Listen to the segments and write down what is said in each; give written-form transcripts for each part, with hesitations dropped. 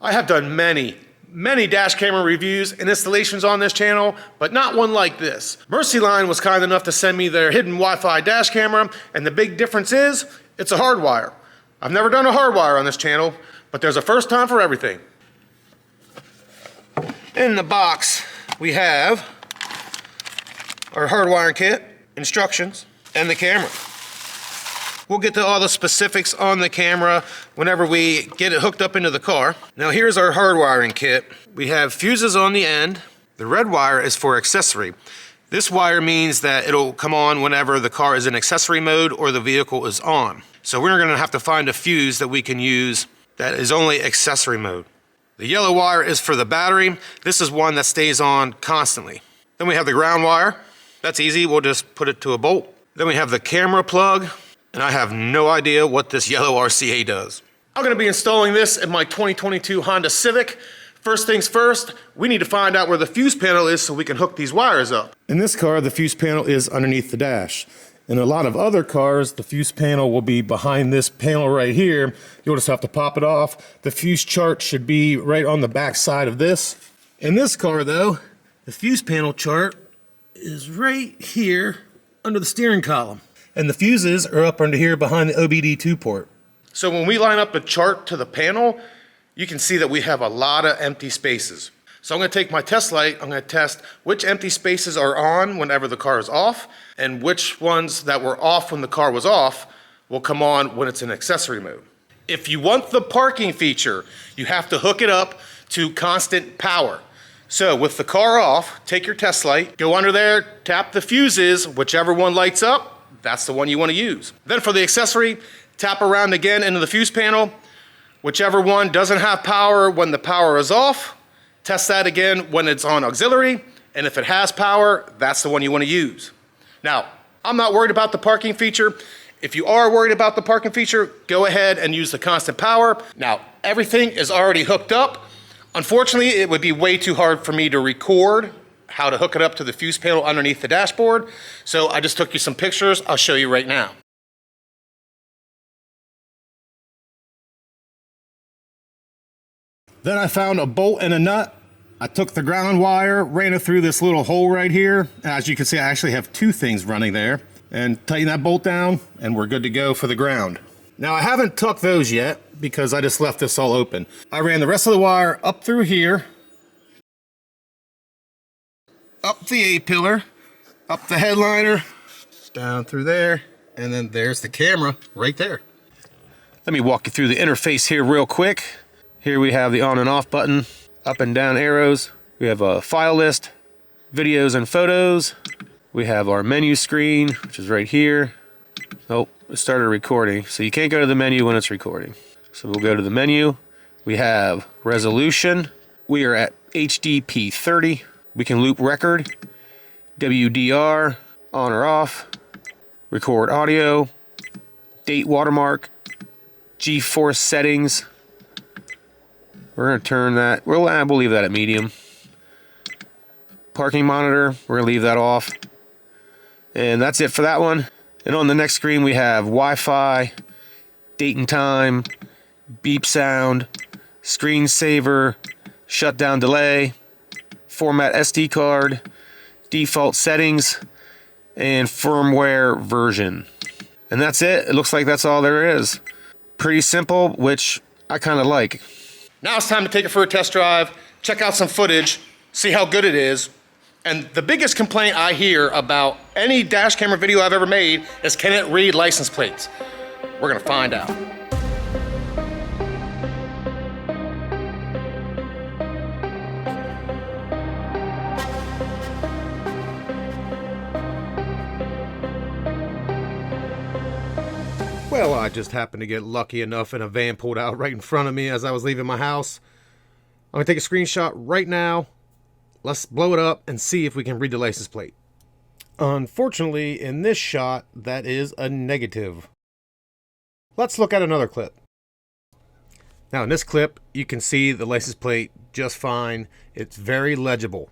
I have done many dash camera reviews and installations on this channel, but not one like this. Mercylion was kind enough to send me their hidden Wi-Fi dash camera, and the big difference is, it's a Hardwire. I've never done a Hardwire on this channel, but there's a first time for everything. In the box, we have our hardwiring kit, instructions, and the camera. We'll get to all the specifics on the camera whenever we get it hooked up into the car. Now here's our hardwiring kit. We have fuses on the end. The red wire is for accessory. This wire means that it'll come on whenever the car is in accessory mode or the vehicle is on. So we're gonna have to find a fuse that we can use that is only accessory mode. The yellow wire is for the battery. This is one that stays on constantly. Then we have the ground wire. That's easy, we'll just put it to a bolt. Then we have the camera plug. And I have no idea what this yellow RCA does. I'm gonna be installing this in my 2022 Honda Civic. First things first, we need to find out where the fuse panel is so we can hook these wires up. In this car, the fuse panel is underneath the dash. In a lot of other cars, the fuse panel will be behind this panel right here. You'll just have to pop it off. The fuse chart should be right on the back side of this. In this car though, the fuse panel chart is right here under the steering column. And the fuses are up under here behind the OBD2 port. So when we line up the chart to the panel, you can see that we have a lot of empty spaces. So I'm gonna take my test light, I'm gonna test which empty spaces are on whenever the car is off, and which ones that were off when the car was off will come on when it's in accessory mode. If you want the parking feature, you have to hook it up to constant power. So with the car off, take your test light, go under there, tap the fuses, whichever one lights up, that's the one you want to use. Then for the accessory, tap around again into the fuse panel. Whichever one doesn't have power when the power is off, test that again when it's on auxiliary, and if it has power, that's the one you want to use. Now, I'm not worried about the parking feature. If you are worried about the parking feature, go ahead and use the constant power. Now, everything is already hooked up. Unfortunately, it would be way too hard for me to record how to hook it up to the fuse panel underneath the dashboard. So I just took you some pictures. I'll show you right now. Then I found a bolt and a nut. I took the ground wire, ran it through this little hole right here. As you can see, I actually have two things running there. And tighten that bolt down, and we're good to go for the ground. Now I haven't tucked those yet because I just left this all open. I ran the rest of the wire up through here, up the A-pillar, up the headliner, down through there, and then there's the camera right there. Let me walk you through the interface here real quick. Here we have the on and off button, up and down arrows. We have a file list, videos and photos. We have our menu screen, which is right here. Oh, it started recording, so you can't go to the menu when it's recording. So we'll go to the menu. We have resolution. We are at HDP30. We can loop record, WDR, on or off, record audio, date watermark, G-force settings. We're going to turn that, we'll leave that at medium. Parking monitor, we're going to leave that off. And that's it for that one. And on the next screen we have Wi-Fi, date and time, beep sound, screensaver, shutdown delay, format SD card, default settings, and firmware version. And that's it. It looks like that's all there is. Pretty simple, which I kind of like. Now it's time to take it for a test drive, check out some footage, see how good it is. And the biggest complaint I hear about any dash camera video I've ever made is, can it read license plates? We're gonna find out. Well, I just happened to get lucky enough and a van pulled out right in front of me as I was leaving my house. I'm gonna take a screenshot right now. Let's blow it up and see if we can read the license plate. Unfortunately, in this shot, that is a negative. Let's look at another clip. Now in this clip, you can see the license plate just fine. It's very legible.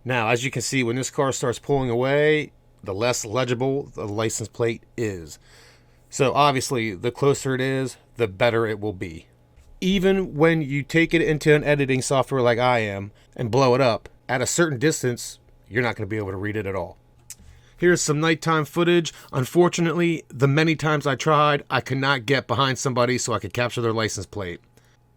Now, as you can see, when this car starts pulling away, the less legible the license plate is. So obviously, the closer it is, the better it will be. even when you take it into an editing software like I am and blow it up, at a certain distance, you're not going to be able to read it at all. Here's some nighttime footage. Unfortunately, the many times I tried, I could not get behind somebody so I could capture their license plate.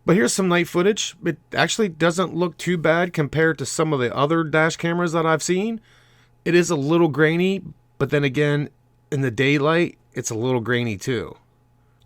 But here's some night footage. It actually doesn't look too bad compared to some of the other dash cameras that I've seen. It is a little grainy, but then again, in the daylight, it's a little grainy too.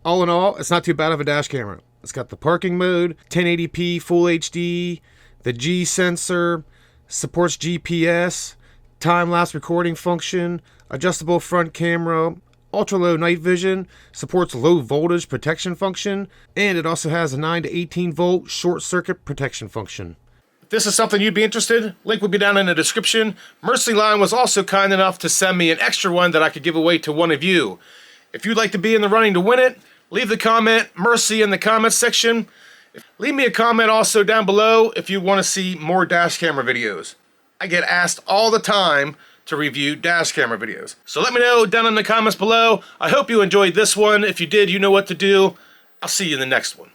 All in all, it's not too bad of a dash camera. It's got the parking mode, 1080p Full HD, the G sensor, supports GPS, time-lapse recording function, adjustable front camera, ultra-low night vision, supports low voltage protection function, and it also has a 9 to 18 volt short circuit protection function. If this is something you'd be interested, link will be down in the description. Mercylion was also kind enough to send me an extra one that I could give away to one of you. If you'd like to be in the running to win it, leave the comment Mercy in the comments section. Leave me a comment also down below if you want to see more dash camera videos. I get asked all the time to review dash camera videos. So let me know down in the comments below. I hope you enjoyed this one. If you did, you know what to do. I'll see you in the next one.